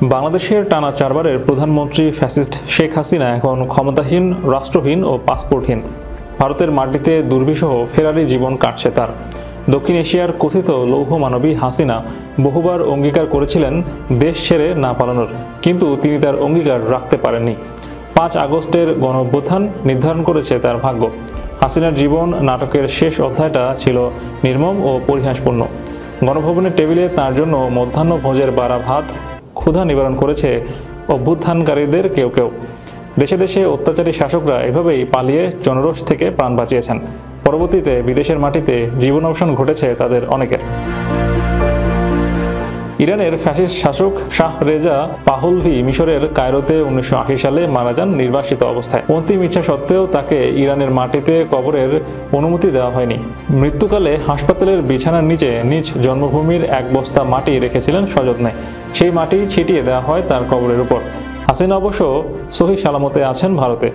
বাংলাদেশের টানা 4 বারের প্রধানমন্ত্রী ফ্যাসিস্ট শেখ হাসিনা এখন ক্ষমতাহীন, রাষ্ট্রহীন ও পাসপোর্টহীন। ভারতের মাটিতে দুর্বিষহ ফেরারি জীবন কাটছে তার। দক্ষিণ এশিয়ার কথিত লৌহ মানবী হাসিনা বহুবার অঙ্গীকার করেছিলেন দেশ ছেড়ে না পালানোর, কিন্তু তিনি তার অঙ্গীকার রাখতে পারেননি। 5 আগস্টের গণঅভ্যুত্থান নির্ধারণ করেছে তার ভাগ্য। হাসিনার জীবন নাটকের শেষ অধ্যায়টা ছিল নির্মম ও পরিহাসপূর্ণ। গণভবনের টেবিলে তার জন্য মধ্যাহ্ন ভোজের বাড়া ভাত ক্ষুধা নিবারণ করেছে অভ্যুত্থানকারীদের কেউ কেউ। দেশে দেশে অত্যাচারী শাসকরা এভাবেই পালিয়ে জনরোষ থেকে প্রাণ বাঁচিয়েছেন। পরবর্তীতে বিদেশের মাটিতে জীবনাবসান ঘটেছে তাদের অনেকের। ইরানের ফ্যাসিস্ট শাসক শাহ রেজা পাহলভি মিশরের কায়রোতে 1980 সালে মারা যান নির্বাসিত অবস্থায়। অন্তিম ইচ্ছা সত্ত্বেও তাকে ইরানের মাটিতে কবরের অনুমতি দেওয়া হয়নি। মৃত্যুকালে হাসপাতালের বিছানার নিচে নিজ জন্মভূমির এক বস্তা মাটি রেখেছিলেন সযত্নে। সেই মাটি ছিটিয়ে দেওয়া হয় তার কবরের উপর। হাসিনা অবশ্য সহি সালামতে আছেন ভারতে,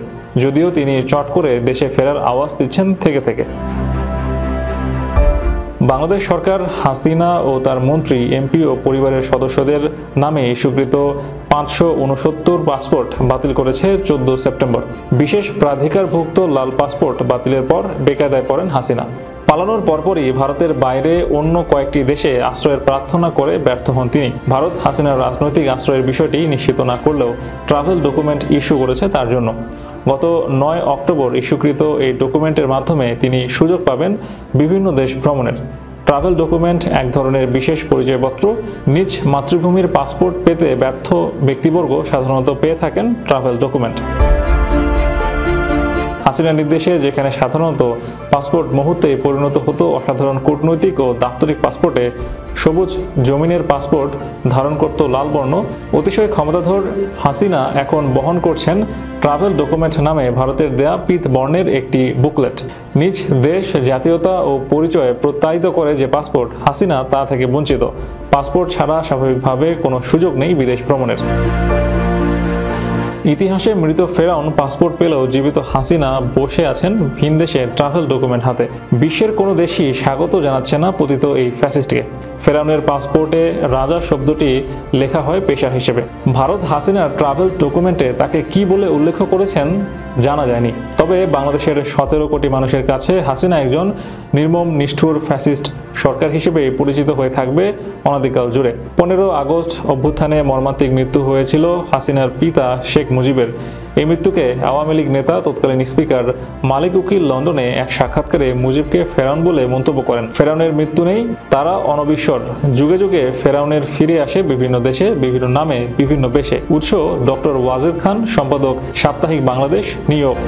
যদিও তিনি চট করে দেশে ফেরার আওয়াজ দিচ্ছেন থেকে থেকে। বাংলাদেশ সরকার হাসিনা ও তার মন্ত্রী, এমপি ও পরিবারের সদস্যদের নামে ইস্যুকৃত 569 পাসপোর্ট বাতিল করেছে 14 সেপ্টেম্বর। বিশেষ প্রাধিকারভুক্ত লাল পাসপোর্ট বাতিলের পর বেকায়দায় পড়েন হাসিনা। পালানোর পরপরই ভারতের বাইরে অন্য কয়েকটি দেশে আশ্রয়ের প্রার্থনা করে ব্যর্থ হন তিনি। ভারত হাসিনার রাজনৈতিক আশ্রয়ের বিষয়টি নিশ্চিত না করলেও ট্রাভেল ডকুমেন্ট ইস্যু করেছে তার জন্য। গত 9 অক্টোবর ইস্যুকৃত এই ডকুমেন্টের মাধ্যমে তিনি সুযোগ পাবেন বিভিন্ন দেশ ভ্রমণের। ট্রাভেল ডকুমেন্ট এক ধরনের বিশেষ পরিচয়পত্র। নিজ মাতৃভূমির পাসপোর্ট পেতে ব্যর্থ ব্যক্তিবর্গ সাধারণত পেয়ে থাকেন ট্রাভেল ডকুমেন্ট। হাসিনার নির্দেশে যেখানে সাধারণত পাসপোর্ট মুহূর্তে পরিণত হতো অসাধারণ কূটনৈতিক ও দাপ্তরিক পাসপোর্টে, সবুজ জমিনের পাসপোর্ট ধারণ করত লাল বর্ণ। অতিশয় ক্ষমতাধর হাসিনা এখন বহন করছেন ট্রাভেল ডকুমেন্ট নামে ভারতের দেয়া পিত বর্ণের একটি বুকলেট। নিজ দেশ, জাতীয়তা ও পরিচয় প্রত্যায়িত করে যে পাসপোর্ট, হাসিনা তা থেকে বঞ্চিত। পাসপোর্ট ছাড়া স্বাভাবিকভাবে কোনো সুযোগ নেই বিদেশ ভ্রমণের। ইতিহাসে মৃত ফেরাউন পাসপোর্ট পেলেও জীবিত হাসিনা বসে আছেন ভিনদেশে ট্রাভেল ডকুমেন্ট হাতে। বিশ্বের কোনো দেশই স্বাগত জানাচ্ছে না পতিত এই ফ্যাসিস্টকে। ফেরাউনের পাসপোর্টে রাজা শব্দটি লেখা হয় পেশা হিসেবে। ভারত হাসিনার ট্রাভেল ডকুমেন্টে তাকে কি বলে উল্লেখ করেছেন জানা যায়নি। তবে বাংলাদেশের 17 কোটি মানুষের কাছে হাসিনা একজন নির্মম, নিষ্ঠুর ফ্যাসিস্ট সরকার হিসেবে পরিচিত হয়ে থাকবে অনাদিকাল জুড়ে। 15 আগস্ট অভ্যুত্থানে মর্মান্তিক মৃত্যু হয়েছিল হাসিনার পিতা শেখ মুজিবের। এই মৃত্যুকে আওয়ামী লীগ নেতা তৎকালীন স্পিকার মালিক উকিল লন্ডনে এক সাক্ষাৎকারে মুজিবকে ফেরাউন বলে মন্তব্য করেন। ফেরাউনের মৃত্যু নেই, তারা অনবিশ্বর। যুগে যুগে ফেরাউনের ফিরে আসে বিভিন্ন দেশে, বিভিন্ন নামে, বিভিন্ন বেশে। উৎস ডক্টর ওয়াজেদ খান, সম্পাদক সাপ্তাহিক বাংলাদেশ, নিউ ইয়র্ক।